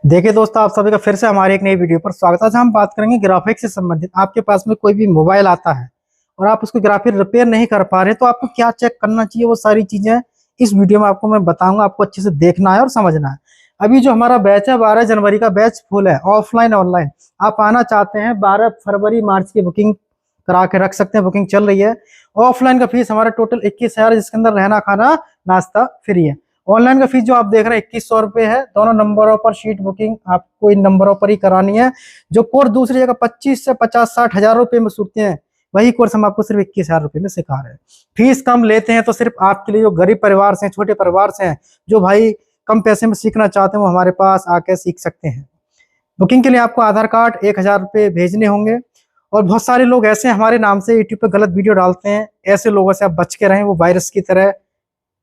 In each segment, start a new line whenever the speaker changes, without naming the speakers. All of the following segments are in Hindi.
देखिए दोस्तों, आप सभी का फिर से हमारे एक नई वीडियो पर स्वागत है। आज हम बात करेंगे ग्राफिक्स से संबंधित। आपके पास में कोई भी मोबाइल आता है और आप उसको ग्राफिक रिपेयर नहीं कर पा रहे तो आपको क्या चेक करना चाहिए, वो सारी चीजें इस वीडियो में आपको मैं बताऊंगा। आपको अच्छे से देखना है और समझना है। अभी जो हमारा बैच है 12 जनवरी का बैच फुल है, ऑफलाइन ऑनलाइन। आप आना चाहते हैं 12 फरवरी मार्च की बुकिंग करा के रख सकते हैं, बुकिंग चल रही है। ऑफलाइन का फीस हमारा टोटल 21,000, जिसके अंदर रहना खाना नाश्ता फ्री है। ऑनलाइन का फीस जो आप देख रहे हैं 2100 रुपए है। दोनों नंबरों पर शीट बुकिंग आपको इन नंबरों पर ही करानी है। जो कोर्स दूसरी जगह 25 से 50-60 हजार रुपए में सूखते हैं, वही कोर्स हम आपको सिर्फ 21,000 रुपए में सिखा रहे हैं। फीस कम लेते हैं तो सिर्फ आपके लिए जो गरीब परिवार से, छोटे परिवार से हैं, जो भाई कम पैसे में सीखना चाहते हैं, वो हमारे पास आके सीख सकते हैं। बुकिंग के लिए आपको आधार कार्ड 1,000 रुपये भेजने होंगे। और बहुत सारे लोग ऐसे हमारे नाम से यूट्यूब पर गलत वीडियो डालते हैं। ऐसे लोगों से आप बच के रहें, वो वायरस की तरह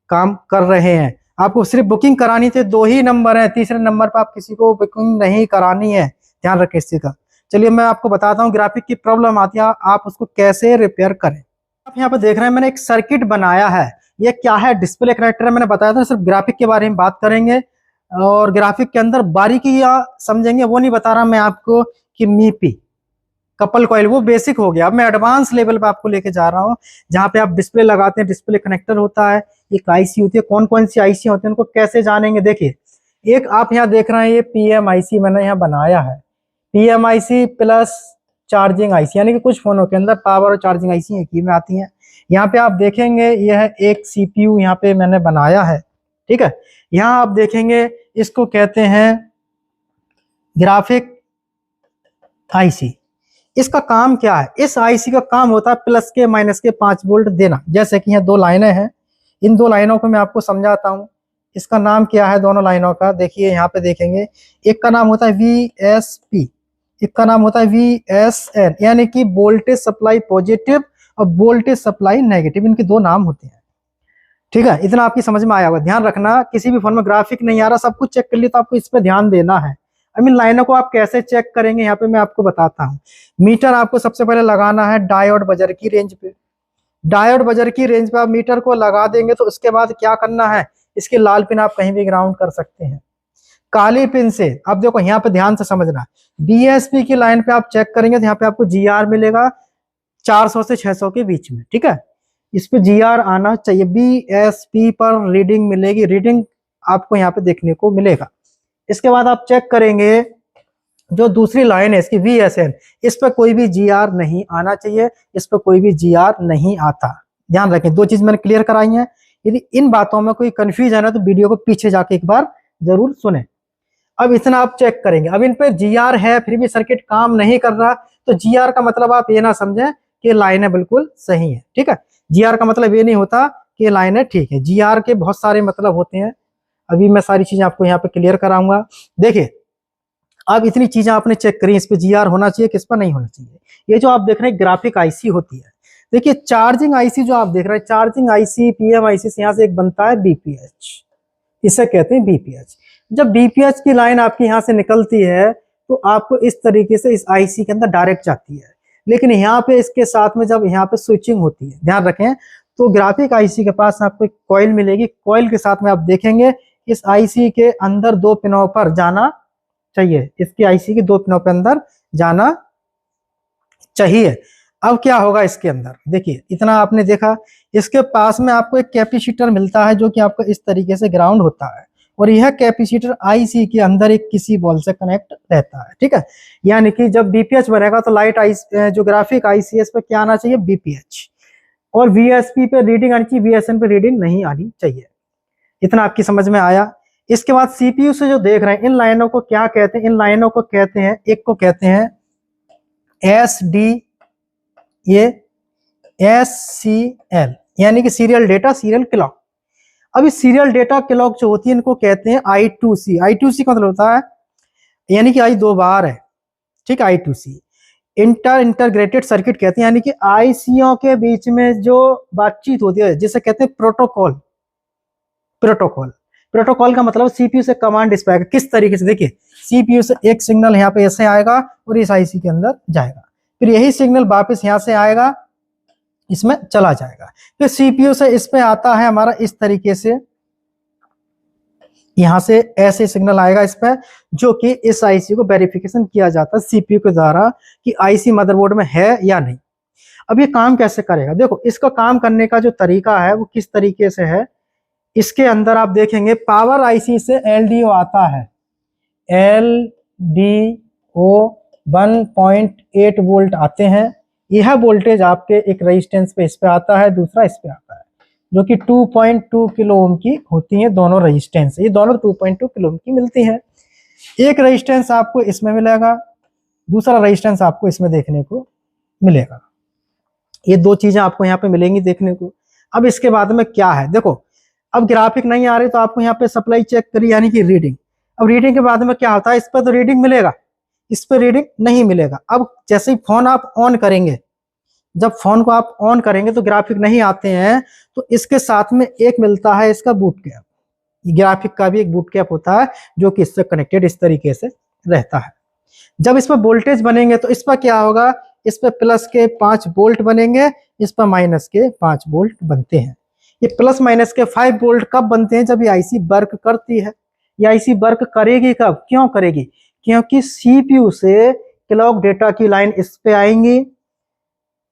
काम कर रहे हैं। आपको सिर्फ बुकिंग करानी थी, 2 ही नंबर है, तीसरे नंबर पर आप किसी को बुकिंग नहीं करानी है। ध्यान रखें इस चीज का। चलिए मैं आपको बताता हूँ ग्राफिक की प्रॉब्लम आती है, आप उसको कैसे रिपेयर करें। आप यहाँ पे देख रहे हैं मैंने एक सर्किट बनाया है। ये क्या है? डिस्प्ले कनेक्टर है। मैंने बताया था सिर्फ ग्राफिक के बारे में बात करेंगे और ग्राफिक के अंदर बारीकी या समझेंगे, वो नहीं बता रहा मैं आपको कि मीपी कपल कॉइल वो बेसिक हो गया। अब मैं एडवांस लेवल पे आपको लेके जा रहा हूँ, जहाँ पे आप डिस्प्ले लगाते हैं, डिस्प्ले कनेक्टर होता है, एक आईसी होती है। कौन कौन सी आईसी होती है उनको कैसे जानेंगे? देखिए, एक आप यहाँ देख रहे हैं, ये पीएमआईसी मैंने यहाँ बनाया है। पीएमआईसी प्लस चार्जिंग आईसी, यानी कि कुछ फोनों के अंदर पावर और चार्जिंग आईसी एक ही में आती है। यहाँ पे आप देखेंगे यह एक सीपीयू यहाँ पे मैंने बनाया है। ठीक है, यहाँ आप देखेंगे इसको कहते हैं ग्राफिक आईसी। इसका काम क्या है? इस आईसी का काम होता है प्लस के माइनस के 5 वोल्ट देना। जैसे कि यहाँ 2 लाइनें हैं, इन 2 लाइनों को मैं आपको समझाता हूँ। इसका नाम क्या है दोनों लाइनों का? देखिए यहाँ पे देखेंगे, एक का नाम होता है VSP, एक का नाम होता है VSN, यानी कि वोल्टेज सप्लाई पॉजिटिव और वोल्टेज सप्लाई नेगेटिव। इनके 2 नाम होते हैं। ठीक है, इतना आपकी समझ में आया होगा। ध्यान रखना, किसी भी फोन में ग्राफिक नहीं आ रहा, सब कुछ चेक कर लिया, तो आपको इस पर ध्यान देना है। अब इन लाइनों को आप कैसे चेक करेंगे, यहाँ पे मैं आपको बताता हूँ। मीटर आपको सबसे पहले लगाना है डायोड बजर की रेंज पे। डायोड बजर की रेंज पे आप मीटर को लगा देंगे तो उसके बाद क्या करना है, इसके लाल पिन आप कहीं भी ग्राउंड कर सकते हैं। काली पिन से अब देखो, यहाँ पे ध्यान से समझना, बीएसपी की लाइन पे आप चेक करेंगे तो यहाँ पे आपको जीआर मिलेगा 400 से 600 के बीच में। ठीक है, इस पे जीआर आना चाहिए। बीएसपी पर रीडिंग मिलेगी, रीडिंग आपको यहाँ पे देखने को मिलेगा। इसके बाद आप चेक करेंगे जो दूसरी लाइन है इसकी VSN, इस पर कोई भी जीआर नहीं आना चाहिए, इस पर कोई भी जीआर नहीं आता। ध्यान रखें, 2 चीज मैंने क्लियर कराई हैं। यदि इन बातों में कोई कंफ्यूजन है तो वीडियो को पीछे जाके एक बार जरूर सुने। अब इतना आप चेक करेंगे। अब इन पे जीआर है फिर भी सर्किट काम नहीं कर रहा, तो जीआर का मतलब आप ये ना समझें कि लाइनें बिल्कुल सही है। ठीक है, जीआर का मतलब ये नहीं होता कि लाइनें ठीक है। जीआर के बहुत सारे मतलब होते हैं, अभी मैं सारी चीजें आपको यहाँ पे क्लियर कराऊंगा। देखिए, अब इतनी चीजें आपने चेक करी, इस पे जीआर होना चाहिए, किस पर नहीं होना चाहिए। ये जो आप देख रहे हैं ग्राफिक आईसी होती है। देखिए, चार्जिंग आईसी जो आप देख रहे हैं, चार्जिंग आईसी पीएमआईसी से यहाँ से एक बनता है बीपीएच, इसे कहते हैं बीपीएच। जब बीपीएच की लाइन आपकी यहाँ से निकलती है तो आपको इस तरीके से इस आईसी के अंदर डायरेक्ट जाती है। लेकिन यहाँ पे इसके साथ में जब यहाँ पे स्विचिंग होती है, ध्यान रखें, तो ग्राफिक आईसी के पास आपको एक कॉइल मिलेगी। कॉइल के साथ में आप देखेंगे इस आईसी के अंदर 2 पिनों पर जाना चाहिए, इसकी आईसी के 2 पिनों पे अंदर जाना चाहिए। अब क्या होगा इसके अंदर? देखिए, इतना आपने देखा, इसके पास में आपको एक कैपेसिटर मिलता है जो कि आपको इस तरीके से ग्राउंड होता है, और यह कैपेसिटर आईसी के अंदर एक किसी बॉल से कनेक्ट रहता है। ठीक है, यानी कि जब बीपीएच बनेगा तो लाइट आई जो ग्राफिक आईसीएस पे क्या आना चाहिए? बीपीएच। और वीएसपी पे रीडिंग आनी चाहिए, वीएसएन पे रीडिंग नहीं आनी चाहिए। इतना आपकी समझ में आया। इसके बाद सीपीयू से जो देख रहे हैं, इन लाइनों को क्या कहते हैं? इन लाइनों को कहते हैं, एक को कहते हैं SD, ये SCL, यानी कि सीरियल डेटा सीरियल क्लॉक। अब इस सीरियल डेटा क्लॉक जो होती है इनको कहते हैं I2C। I2C का मतलब होता है, यानी कि आई 2 बार है। ठीक है, I2C इंटीग्रेटेड सर्किट कहते हैं, यानी कि आईसीओ के बीच में जो बातचीत होती है जिसे कहते हैं प्रोटोकॉल। प्रोटोकॉल प्रोटोकॉल का मतलब सीपीयू से कमांड डिस्पैच किस तरीके से। देखिए, सीपीयू से एक सिग्नल यहाँ पे ऐसे आएगा और इस आईसी के अंदर जाएगा, फिर यही सिग्नल वापस यहाँ से आएगा, इसमें चला जाएगा। फिर सीपीयू से इस पे आता है हमारा इस तरीके से यहाँ से ऐसे सिग्नल आएगा इस पर, जो कि इस आईसी को वेरिफिकेशन किया जाता है सीपीयू के द्वारा कि आईसी मदरबोर्ड में है या नहीं। अब ये काम कैसे करेगा, देखो इसका काम करने का जो तरीका है वो किस तरीके से है। इसके अंदर आप देखेंगे पावर आईसी से एलडीओ आता है, एलडीओ 1.8 वोल्ट आते हैं। यह वोल्टेज आपके एक रेजिस्टेंस पे इस पे आता है, दूसरा इस पे आता है, जो कि 2.2 किलो ओम की होती है दोनों रेजिस्टेंस। ये दोनों 2.2 किलो ओम की मिलती हैं। एक रेजिस्टेंस आपको इसमें मिलेगा, दूसरा रेजिस्टेंस आपको इसमें देखने को मिलेगा। ये दो चीजें आपको यहाँ पे मिलेंगी देखने को। अब इसके बाद में क्या है, देखो अब ग्राफिक नहीं आ रही तो आपको यहाँ पे सप्लाई चेक करी, यानी कि रीडिंग। अब रीडिंग के बाद में क्या होता है, इस पर तो रीडिंग मिलेगा, इस पर रीडिंग नहीं मिलेगा। अब जैसे ही फोन आप ऑन करेंगे, जब फोन को आप ऑन करेंगे तो ग्राफिक नहीं आते हैं, तो इसके साथ में एक मिलता है इसका बूट कैप। ग्राफिक का भी एक बूट कैप होता है जो कि इससे कनेक्टेड इस तरीके से रहता है। जब इस पर वोल्टेज बनेंगे तो इस पर क्या होगा, इस पर प्लस के 5 वोल्ट बनेंगे, इस पर माइनस के 5 वोल्ट बनते हैं। ये प्लस माइनस के 5 वोल्ट कब बनते हैं, जब ये आईसी वर्क करती है। ये आईसी वर्क करेगी कब, क्यों करेगी, क्योंकि सीपीयू से क्लॉक डेटा की लाइन इस पे आएंगी।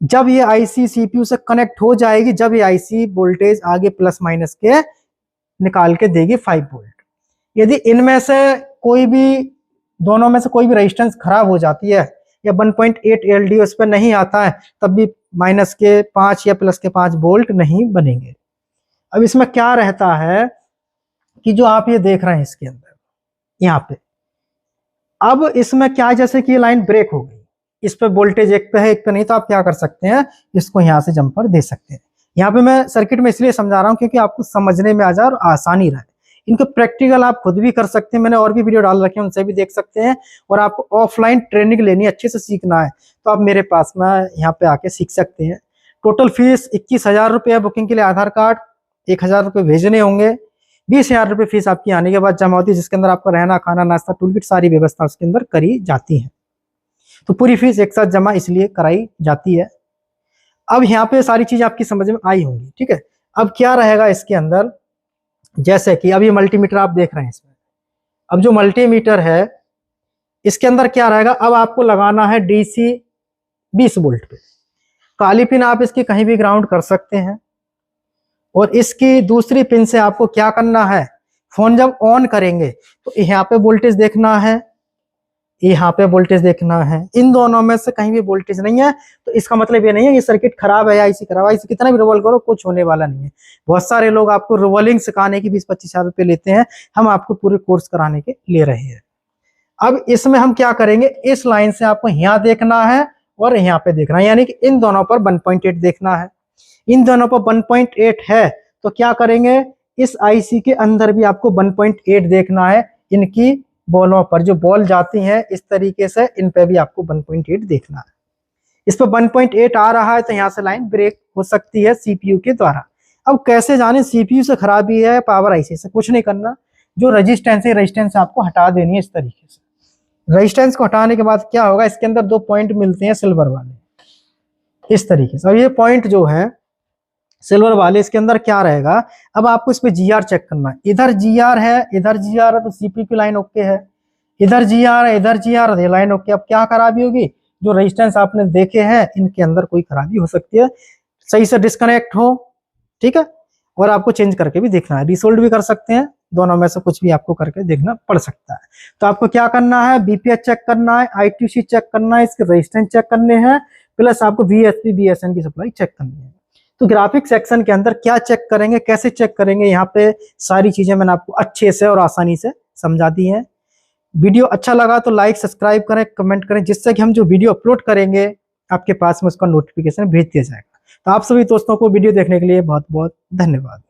जब ये आईसी सीपीयू से कनेक्ट हो जाएगी, जब ये आईसी वोल्टेज आगे प्लस माइनस के निकाल के देगी 5 वोल्ट। यदि इनमें से कोई भी, दोनों में से कोई भी रेजिस्टेंस खराब हो जाती है या 1.8 एलडीओ इस पर नहीं आता है, तब भी माइनस के 5 या प्लस के 5 वोल्ट नहीं बनेंगे। अब इसमें क्या रहता है कि जो आप ये देख रहे हैं इसके अंदर यहाँ पे, अब इसमें क्या, जैसे कि ये लाइन ब्रेक हो गई, इस पे वोल्टेज एक पे है एक पे नहीं, तो आप क्या कर सकते हैं, इसको यहाँ से जंपर दे सकते हैं। यहाँ पे मैं सर्किट में इसलिए समझा रहा हूँ क्योंकि आपको समझने में आ जाए और आसानी रहे। इनको प्रैक्टिकल आप खुद भी कर सकते हैं, मैंने और भी वीडियो डाल रखे हैं, उनसे भी देख सकते हैं। और आपको ऑफलाइन ट्रेनिंग लेनी, अच्छे से सीखना है, तो आप मेरे पास में यहाँ पे आके सीख सकते हैं। टोटल फीस 21,000 रुपये, बुकिंग के लिए आधार कार्ड 1,000 रुपये भेजने होंगे। 20,000 रुपये फीस आपकी आने के बाद जमा होती है, जिसके अंदर आपका रहना खाना नाश्ता टूल किट सारी व्यवस्था उसके अंदर करी जाती है। तो पूरी फीस एक साथ जमा इसलिए कराई जाती है। अब यहाँ पे सारी चीज आपकी समझ में आई होंगी, ठीक है। अब क्या रहेगा इसके अंदर, जैसे कि अभी मल्टीमीटर आप देख रहे हैं इसमें, अब जो मल्टीमीटर है इसके अंदर क्या रहेगा, अब आपको लगाना है डीसी 20 वोल्ट पे। काली पिन आप इसकी कहीं भी ग्राउंड कर सकते हैं। और इसकी दूसरी पिन से आपको क्या करना है, फोन जब ऑन करेंगे तो यहाँ पे वोल्टेज देखना है, यहाँ पे वोल्टेज देखना है। इन दोनों में से कहीं भी वोल्टेज नहीं है तो इसका मतलब ये नहीं है ये सर्किट खराब है या आईसी खराब है। आईसी कितना भी रिवॉल्व करो कुछ होने वाला नहीं है। बहुत सारे लोग आपको रिवॉल्विंग सिखाने की 20-25 हजार रुपए लेते हैं, हम आपको पूरे कोर्स कराने के ले रहे हैं। अब इसमें हम क्या करेंगे, इस लाइन से आपको यहाँ देखना है और यहाँ पे देखना है, यानी कि इन दोनों पर 1.8 देखना है। इन दोनों पर 1.8 है तो क्या करेंगे, इस आईसी के अंदर भी आपको 1.8 देखना है। इनकी बॉलों पर जो बॉल जाती हैं इस तरीके से, इन पे भी आपको 1.8 देखना है। इस पर 1.8 आ रहा है तो यहाँ से लाइन ब्रेक हो सकती है सीपीयू के द्वारा। अब कैसे जाने सीपीयू से खराबी है पावर आईसी से, कुछ नहीं करना, जो रेजिस्टेंस है रेजिस्टेंस आपको हटा देनी है इस तरीके से। रेजिस्टेंस को हटाने के बाद क्या होगा, इसके अंदर 2 पॉइंट मिलते हैं सिल्वर वाले इस तरीके से। और ये पॉइंट जो है सिल्वर वाले, इसके अंदर क्या रहेगा, अब आपको इस पे जीआर चेक करना है। इधर जीआर है, इधर जीआर है तो सीपीयू की लाइन ओके है। इधर जीआर है, इधर जीआर है, लाइन ओके। अब क्या खराबी होगी, जो रेजिस्टेंस आपने देखे हैं इनके अंदर कोई खराबी हो सकती है, सही से डिस्कनेक्ट हो, ठीक है। और आपको चेंज करके भी देखना है, रिसोल्ड भी कर सकते हैं, दोनों में से कुछ भी आपको करके देखना पड़ सकता है। तो आपको क्या करना है, बीपीएच चेक करना है, आईटीसी चेक करना है, इसके रेजिस्टेंस चेक करने हैं, प्लस आपको वीएसपी बीएसएन की सप्लाई चेक करनी है। तो ग्राफिक सेक्शन के अंदर क्या चेक करेंगे, कैसे चेक करेंगे, यहाँ पे सारी चीजें मैंने आपको अच्छे से और आसानी से समझा दी हैं। वीडियो अच्छा लगा तो लाइक सब्सक्राइब करें, कमेंट करें, जिससे कि हम जो वीडियो अपलोड करेंगे आपके पास में उसका नोटिफिकेशन भेज दिया जाएगा। तो आप सभी दोस्तों को वीडियो देखने के लिए बहुत बहुत धन्यवाद।